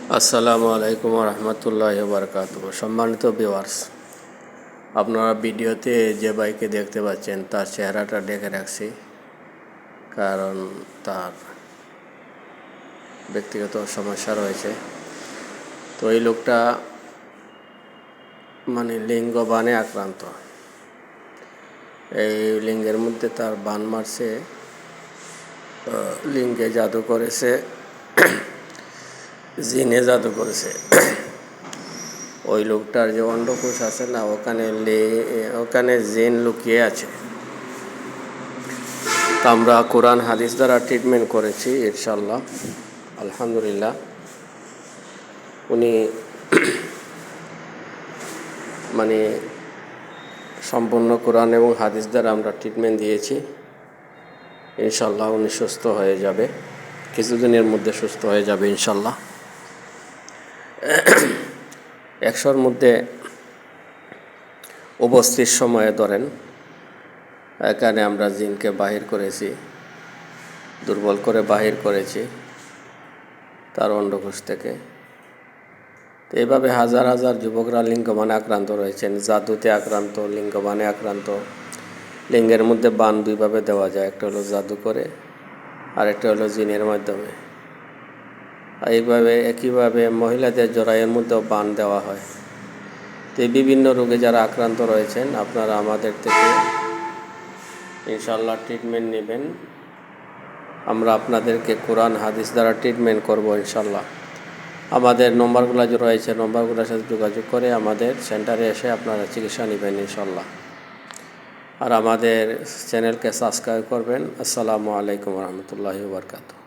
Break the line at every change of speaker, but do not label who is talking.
আসসালামু আলাইকুম রহমতুল্লাহি বারকাতুহু। সম্মানিত ভিউয়ার্স, আপনারা ভিডিওতে যে ভাইকে দেখতে পাচ্ছেন তার চেহারাটা ঢেকে রাখছি, কারণ তার ব্যক্তিগত সমস্যা রয়েছে। তো এই লোকটা লিঙ্গ বানে আক্রান্ত। এই লিঙ্গের মধ্যে তার বান মারছে, লিঙ্গে জাদু করেছে, জিনে জাদু করেছে। ওই লোকটার যে অন্ডকোষ আছে না, ওখানে জিন লুকিয়ে আছে। তা আমরা কোরআন হাদিস দ্বারা ট্রিটমেন্ট করেছি, ইনশাল্লাহ আলহামদুলিল্লাহ। উনি সম্পূর্ণ কোরআন এবং হাদিস দ্বারা আমরা ট্রিটমেন্ট দিয়েছি। ইনশাল্লাহ উনি সুস্থ হয়ে যাবে, কিছুদিনের মধ্যে সুস্থ হয়ে যাবে ইনশাল্লাহ। 100-র মধ্যে উপস্থিত সময়ে ধরেন এখানে আমরা জিনকে বাহির করেছি, দুর্বল করে বাহির করেছি তার অন্ডকোষ থেকে। তো এইভাবে হাজার হাজার যুবকরা লিঙ্গবানে আক্রান্ত রয়েছেন, জাদুতে আক্রান্ত, লিঙ্গবানে আক্রান্ত। লিঙ্গের মধ্যে বান দুইভাবে দেওয়া যায়, একটা হলো জাদু করে আর একটা হলো জিনের মাধ্যমে। একইভাবে মহিলাদের জরায়ের মধ্যেও বান দেওয়া হয়। তো এই বিভিন্ন রোগে যারা আক্রান্ত রয়েছেন, আপনারা আমাদের থেকে ইনশাল্লাহ ট্রিটমেন্ট নেবেন। আমরা আপনাদেরকে কোরআন হাদিস দ্বারা ট্রিটমেন্ট করব ইনশাল্লাহ। আমাদের নম্বরগুলো যে রয়েছে, নম্বরগুলোর সাথে যোগাযোগ করে আমাদের সেন্টারে এসে আপনারা চিকিৎসা নেবেন ইনশাল্লাহ। আর আমাদের চ্যানেলকে সাবস্ক্রাইব করবেন। আসসালামু আলাইকুম রহমতুল্লাহি ওয়া বারাকাতুহু।